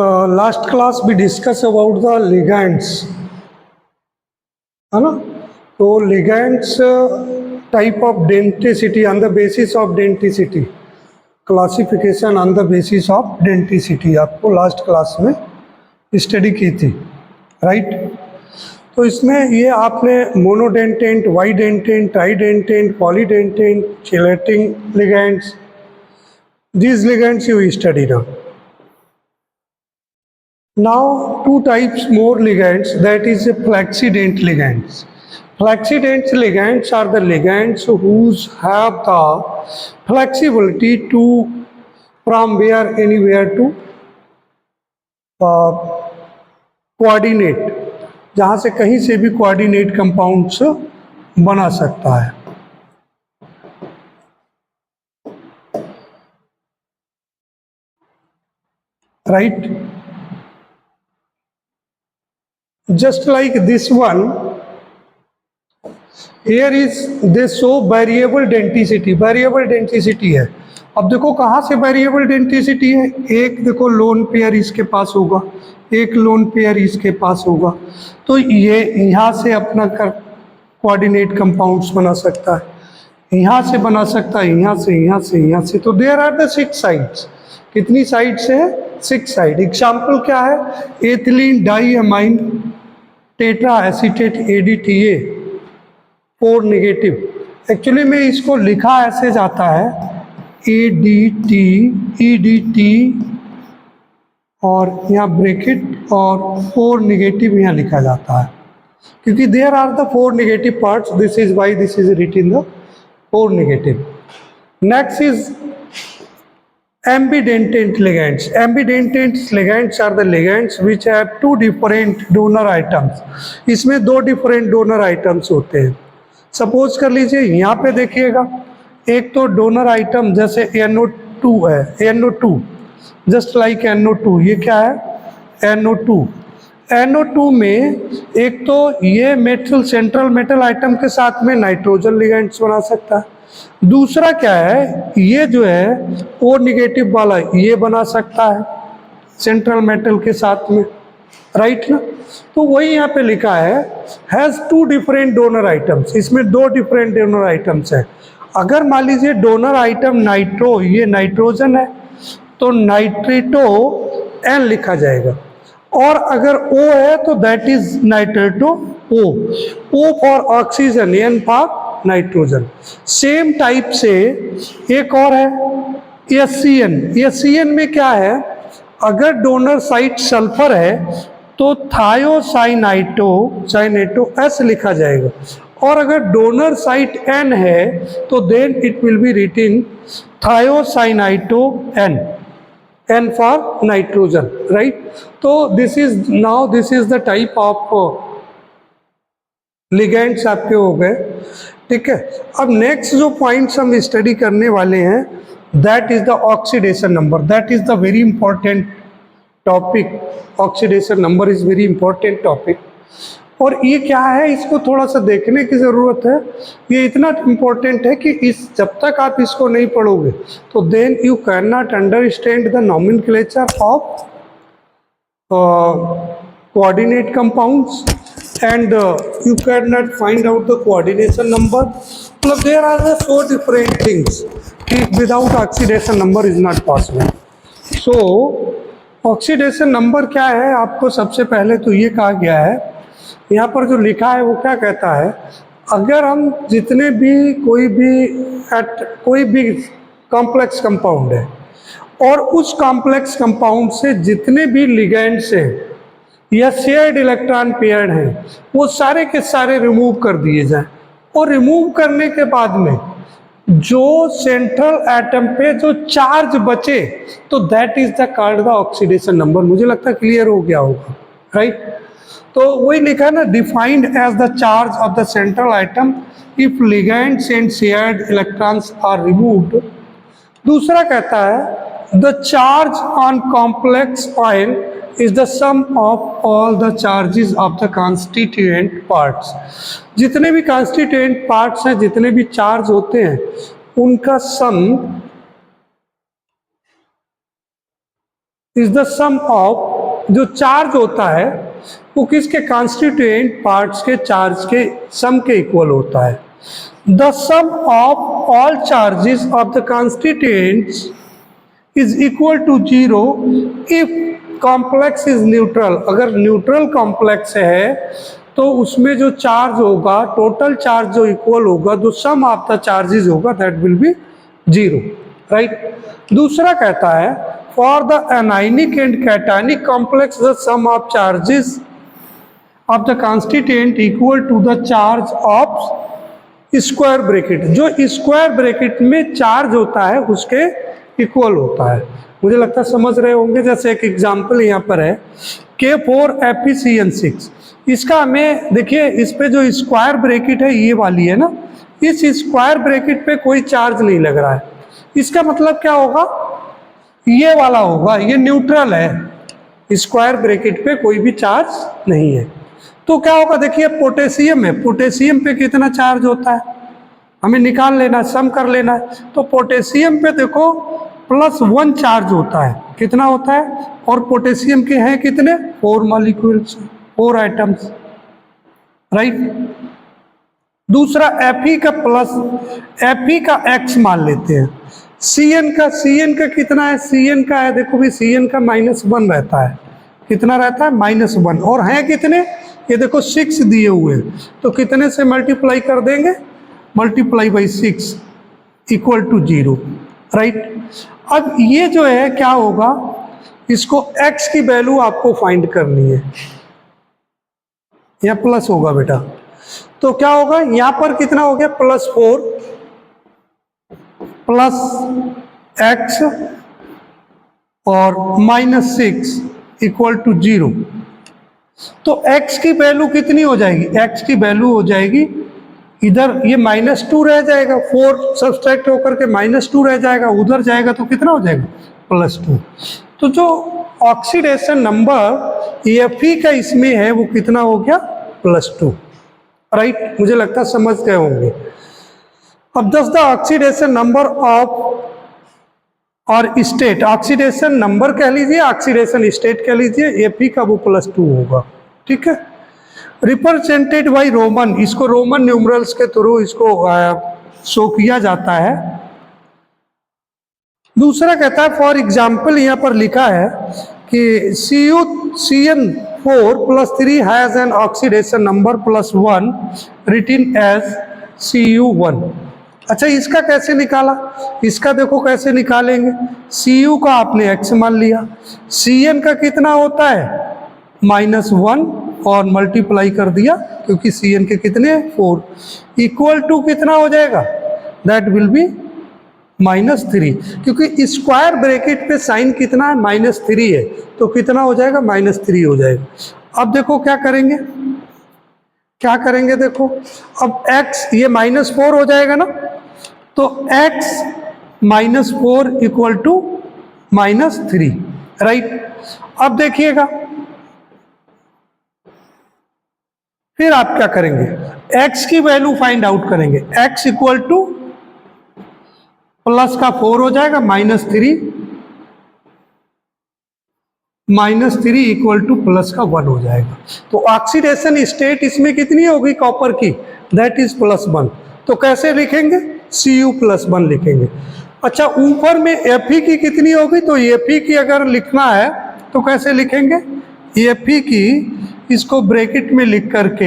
Last class we discussed about the ligands, है ना? तो ligands type of denticity on the basis of denticity, classification on the basis of denticity आपको last class में study की थी, right? तो इसमें ये आपने monodentate, bidentate, tridentate, polydentate, chelating ligands, these ligands you study now. Now two types more ligands, that is flexident ligands. Flexident ligands are the ligands whose have the flexibility to from where anywhere to coordinate, जहाँ से कहीं से भी coordinate compounds बना सकता है, right? Just like this one, here is they show variable denticity. Variable denticity है. अब देखो कहाँ से variable denticity है. एक देखो लोन पेयर इसके पास होगा, एक लोन पेयर इसके पास होगा, तो ये यहाँ से अपना कोऑर्डिनेट कंपाउंड्स बना सकता है, यहाँ से बना सकता है, यहाँ से, यहाँ से, यहाँ से. तो देयर आर द 6 साइड्स. कितनी साइड्स है? 6 साइड. एग्जाम्पल क्या है? Ethylene diamine tetra acetate ADTA 4 negative. Actually में इसको लिखा ऐसे जाता है ADT EDT और यहाँ ब्रैकेट और 4 नेगेटिव यहाँ लिखा जाता है, क्योंकि there are the 4 negative parts. This is why this is written the 4 negative. Next is ambidentate ligands. Ambidentate ligands are the ligands which have 2 different donor items. इसमें 2 different donor items होते हैं. Suppose कर लीजिए यहाँ पे देखिएगा, एक तो डोनर आइटम जैसे NO2 है, NO2 जस्ट लाइक NO2. ये क्या है? NO2. NO2 में एक तो ये मेटल सेंट्रल मेटल आइटम के साथ में नाइट्रोजन लिगेंड्स बना सकता है. दूसरा क्या है? ये जो है O निगेटिव वाला ये बना सकता है सेंट्रल मेटल के साथ में, राइट ना? तो वही यहाँ पे लिखा है हैज़ 2 डिफरेंट डोनर आइटम्स. इसमें 2 डिफरेंट डोनर आइटम्स है. अगर मान लीजिए डोनर आइटम नाइट्रो, ये नाइट्रोजन है, तो नाइट्रेटो N लिखा जाएगा, और अगर O है तो that is nitrato O. O for oxygen, N for nitrogen. Same type से एक और है SCN. SCN में क्या है? अगर डोनर साइट सल्फर है तो थायोसाइनाइटो S लिखा जाएगा, और अगर डोनर साइट N है तो then it will be written thiocyanato N for nitrogen, right? तो this is the type of ligands आपके हो गए, ठीक है. अब नेक्स्ट जो पॉइंट्स हम स्टडी करने वाले हैं, that is the oxidation number. That is the very important topic. Oxidation number is very important topic. और ये क्या है, इसको थोड़ा सा देखने की ज़रूरत है. ये इतना इम्पोर्टेंट है कि जब तक आप इसको नहीं पढ़ोगे तो then you can not understand the nomenclature of coordinate compounds and you cannot find out the coordination number. So there are the so different things. Without oxidation number is not possible. So oxidation number क्या है? आपको सबसे पहले तो ये कहा गया है, यहाँ पर जो लिखा है वो क्या कहता है? अगर हम जितने भी कोई भी कॉम्प्लेक्स कंपाउंड है और उस कॉम्प्लेक्स कंपाउंड से जितने भी लिगेंड्स हैं या शेयर्ड इलेक्ट्रॉन पेयर्ड हैं, वो सारे के सारे रिमूव कर दिए जाएं, और रिमूव करने के बाद में जो सेंट्रल एटम पे जो चार्ज बचे, तो that is the called the oxidation number. मुझे लगता है क्लियर हो गया होगा, राइट? तो वही लिखा है ना, defined as the charge of the central atom if ligands and shared electrons are removed. दूसरा कहता है the charge on complex ion is the sum of all the charges of the constituent parts. जितने भी constituent parts हैं, जितने भी charge होते हैं, उनका sum is the sum of जो चार्ज होता है वो किसके कॉन्स्टिट्यूएंट पार्ट्स के चार्ज के सम के इक्वल होता है। The sum of all charges of the constituents is equal to 0 if complex is neutral. अगर न्यूट्रल कॉम्प्लेक्स है तो उसमें जो चार्ज होगा, टोटल चार्ज जो इक्वल होगा, जो सम ऑफ द चार्जेस होगा, दैट विल बी 0, राइट। दूसरा कहता है for the anionic and cationic complex the sum of charges of the constituent equal to the charge of square bracket. जो square bracket में charge होता है उसके equal होता है। मुझे लगता है समझ रहे होंगे। जैसे एक एग्जांपल यहाँ पर है K4FeCN6। इसका हमें देखिए, इस पे जो स्क्वायर ब्रैकेट है ये वाली है ना, इस स्क्वायर ब्रैकेट पे कोई चार्ज नहीं लग रहा है। इसका मतलब क्या होगा, ये वाला होगा, ये न्यूट्रल है, स्क्वायर ब्रैकेट पे कोई भी चार्ज नहीं है। तो क्या होगा, देखिए पोटेशियम है, पोटेशियम पे कितना चार्ज होता है हमें निकाल लेना, सम कर लेना है। तो पोटेशियम पे देखो +1 चार्ज होता है, कितना होता है, और पोटेशियम के हैं कितने, 4 मॉलिक्यूल्स, 4 आइटम्स, राइट। दूसरा Fe का X मान लेते हैं। Cn का कितना है, Cn का है, देखो भी Cn का -1 रहता है, कितना रहता है, -1, और हैं कितने, ये देखो 6 दिए हुए हैं, तो कितने से मल्टीप्लाई कर देंगे, multiply by 6 equal to 0, right. अब ये जो है क्या होगा, इसको X की वैल्यू आपको फाइंड करनी है, यहाँ प्लस होगा बेटा, तो क्या होगा, यहाँ पर कितना हो गया, +4 + X और -6 इक्वल टू 0। तो X की वैल्यू कितनी हो जाएगी, X की वैल्यू हो जाएगी, इधर ये -2 रह जाएगा, 4 सब्सट्रैक्ट होकर के -2 रह जाएगा, उधर जाएगा तो कितना हो जाएगा, +2। तो जो ऑक्सीडेशन नंबर Fe का इसमें है वो कितना हो गया, +2, राइट। मुझे लगता है समझ गए होंगे। अब द ऑक्सीडेशन नंबर ऑफ और स्टेट, ऑक्सीडेशन नंबर कह लीजिए, ऑक्सीडेशन स्टेट कह लीजिए, Fe का वो +2 होगा, ठीक है। रिप्रेजेंटेड बाई रोमन, इसको रोमन न्यूमरल्स के थ्रू इसको शो किया जाता है। दूसरा कहता है फॉर एग्जाम्पल, यहाँ पर लिखा है कि CuCN4 +3 has an oxidation number +1 written as Cu1। अच्छा, इसका कैसे निकाला, इसका देखो कैसे निकालेंगे। Cu का आपने X मान लिया, Cn का कितना होता है, -1 और मल्टीप्लाई कर दिया, क्योंकि Cn के कितने 4, इक्वल टू कितना हो जाएगा, दैट विल बी -3, क्योंकि स्क्वायर ब्रैकेट पे साइन कितना है, -3 है, तो कितना हो जाएगा, -3 हो जाएगा। अब देखो क्या करेंगे, क्या करेंगे, देखो अब X ये -4 हो जाएगा ना, तो X -4 इक्वल टू -3, राइट। अब देखिएगा फिर आप क्या करेंगे, X की वैल्यू फाइंड आउट करेंगे। X इक्वल टू प्लस का 4 हो जाएगा, -3 इक्वल टू प्लस का 1 हो जाएगा। तो ऑक्सीडेशन स्टेट इसमें कितनी होगी कॉपर की, दैट इज +1। तो कैसे लिखेंगे, Cu+1 लिखेंगे। अच्छा, ऊपर में Fe की कितनी होगी, तो Fe की अगर लिखना है तो कैसे लिखेंगे, Fe की इसको ब्रैकेट में लिख करके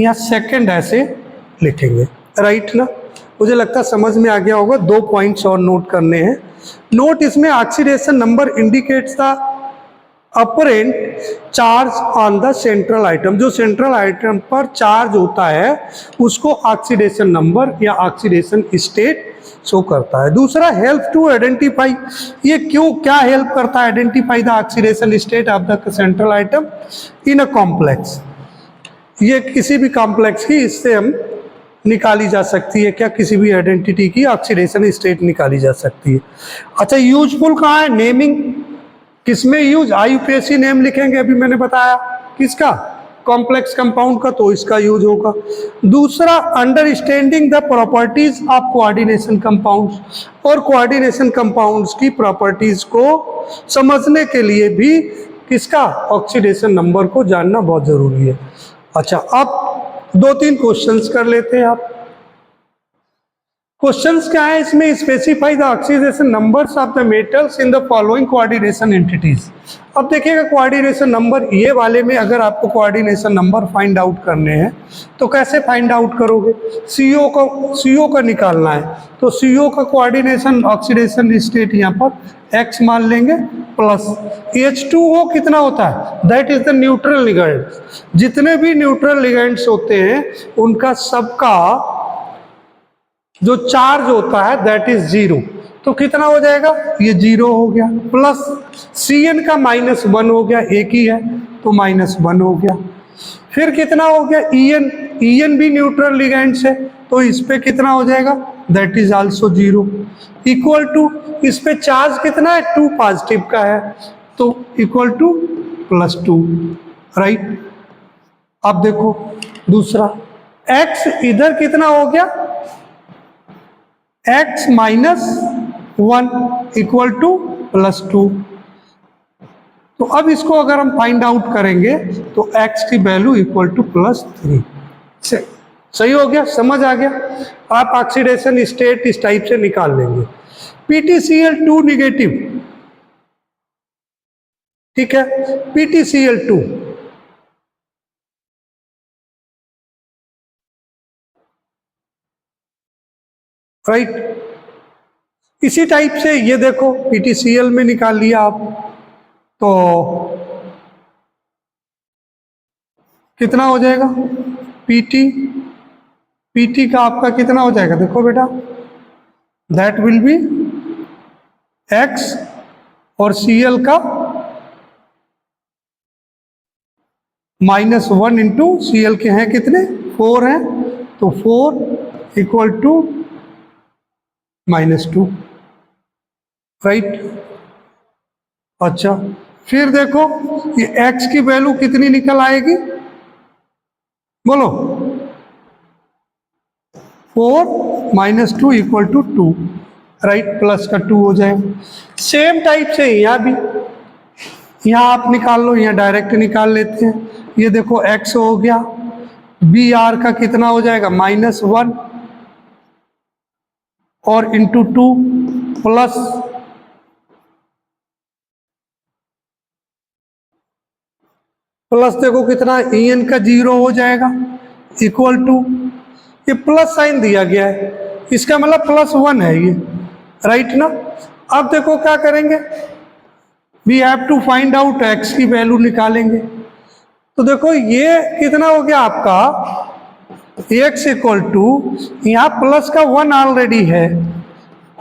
यहाँ सेकंड ऐसे लिखेंगे, राइट ना। मुझे लगता है समझ में आ गया होगा। 2 पॉइंट्स और नोट करने हैं। नोट इसमें oxidation number indicates the apparent charge on the central item, जो सेंट्रल आइटम पर चार्ज होता है उसको ऑक्सीडेशन नंबर या ऑक्सीडेशन स्टेट शो करता है। दूसरा, हेल्प टू आइडेंटिफाई, ये क्यों क्या हेल्प करता है, identify the oxidation state of the central item in a complex. ये किसी भी कॉम्प्लेक्स की इससे हम निकाली जा सकती है, क्या किसी भी आइडेंटिटी की ऑक्सीडेशन स्टेट निकाली जा सकती है। अच्छा, यूजफुल कहाँ है, नेमिंग किसमें यूज, IUPAC नेम लिखेंगे, अभी मैंने बताया किसका, कॉम्प्लेक्स कंपाउंड का, तो इसका यूज होगा। दूसरा, understanding the properties of coordination compounds, और कोऑर्डिनेशन कंपाउंड्स की प्रॉपर्टीज को समझने के लिए भी किसका, ऑक्सीडेशन नंबर को जानना बहुत जरूरी है। अच्छा, अब 2-3 क्वेश्चंस कर लेते हैं आप। क्वेश्चंस क्या है इसमें, specify the oxidation numbers of the metals in the following coordination entities. अब देखिएगा कोऑर्डिनेशन नंबर ये वाले में अगर आपको कोऑर्डिनेशन नंबर फाइंड आउट करने हैं तो कैसे फाइंड आउट करोगे, CO का निकालना है तो CO का कोऑर्डिनेशन ऑक्सीडेशन स्टेट यहाँ पर X मान लेंगे, प्लस H2O कितना होता है, that is the neutral ligands. जितने भी न्यूट्रल लिगेंड्स होते हैं उनका सबका जो चार्ज होता है दैट इज 0, तो कितना हो जाएगा, ये 0 हो गया, प्लस Cn का -1 हो गया, एक ही है तो -1 हो गया। फिर कितना हो गया, En भी न्यूट्रल लिगेंड्स है तो इस पे कितना हो जाएगा, that is also 0, equal to इस पे चार्ज कितना है, 2 पॉजिटिव का है तो इक्वल टू +2, राइट। अब देखो दूसरा, X इधर कितना हो गया, X -1 इक्वल टू +2। तो अब इसको अगर हम फाइंड आउट करेंगे तो X की वैल्यू इक्वल टू +3। सही हो गया, समझ आ गया। आप ऑक्सीडेशन स्टेट इस टाइप से निकाल लेंगे। PtCl2 निगेटिव, ठीक है, PtCl2 राइट। इसी टाइप से ये देखो PtCl में निकाल लिया आप तो कितना हो जाएगा, PT का आपका कितना हो जाएगा, देखो बेटा, दैट विल बी X और Cl का -1 इंटू Cl के हैं कितने, 4 हैं तो 4 इक्वल टू -2, राइट। अच्छा, फिर देखो ये X की वैल्यू कितनी निकल आएगी, बोलो, 4 - 2 इक्वल टू 2, राइट, प्लस का 2 हो जाएगा। सेम टाइप से यहाँ भी, यहाँ आप निकाल लो, यहाँ डायरेक्ट निकाल लेते हैं। ये देखो X हो गया, Br का कितना हो जाएगा, -1 और इंटू 2 प्लस देखो कितना, En का 0 हो जाएगा, इक्वल टू, ये प्लस साइन दिया गया है इसका मतलब +1 है ये, राइट ना। अब देखो क्या करेंगे, we have to find out X की वैल्यू निकालेंगे। तो देखो ये कितना हो गया आपका, X इक्वल टू, यहाँ प्लस का 1 ऑलरेडी है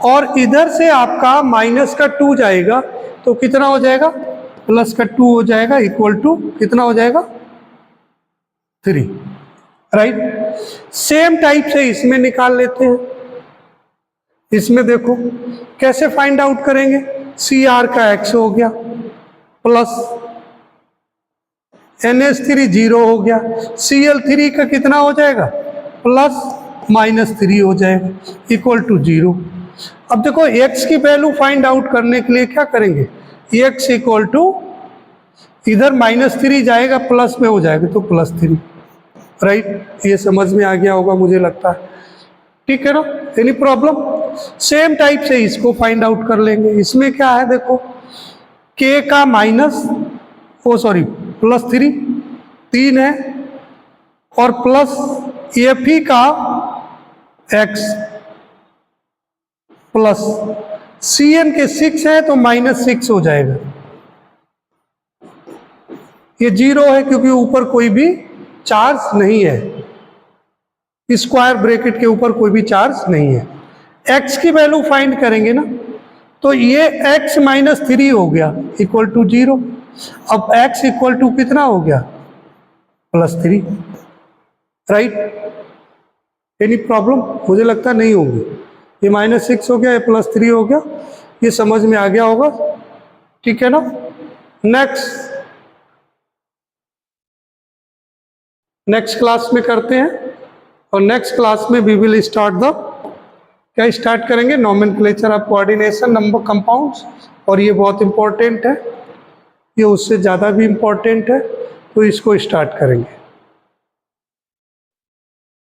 और इधर से आपका माइनस का 2 जाएगा तो कितना हो जाएगा, प्लस का 2 हो जाएगा, इक्वल टू कितना हो जाएगा, 3, राइट। सेम टाइप से इसमें निकाल लेते हैं। इसमें देखो कैसे फाइंड आउट करेंगे, Cr का X हो गया, प्लस NH3 0 हो गया, Cl3 का कितना हो जाएगा, प्लस -3 हो जाएगा, इक्वल टू 0। अब देखो X की वैल्यू फाइंड आउट करने के लिए क्या करेंगे, X इक्वल टू, इधर -3 जाएगा प्लस में हो जाएगा तो +3, राइट। ये समझ में आ गया होगा मुझे लगता है, ठीक है ना, एनी प्रॉब्लम। सेम टाइप से इसको फाइंड आउट कर लेंगे। इसमें क्या है देखो, K का +3 है और प्लस Fe का X प्लस Cn के 6 है तो -6 हो जाएगा। ये 0 है क्योंकि ऊपर कोई भी चार्ज नहीं है, स्क्वायर ब्रैकेट के ऊपर कोई भी चार्ज नहीं है। X की वैल्यू फाइंड करेंगे ना तो ये X -3 हो गया, इक्वल टू 0। अब X इक्वल टू कितना हो गया, +3, राइट। एनी प्रॉब्लम, मुझे लगता नहीं होगी। ये -6 हो गया, ये +3 हो गया, ये समझ में आ गया होगा, ठीक है ना। नेक्स्ट क्लास में करते हैं और नेक्स्ट क्लास में वी विल स्टार्ट द, क्या स्टार्ट करेंगे, nomenclature of coordination number compounds, और ये बहुत इंपॉर्टेंट है। ये उससे ज़्यादा भी इम्पोर्टेंट है, तो इसको स्टार्ट करेंगे।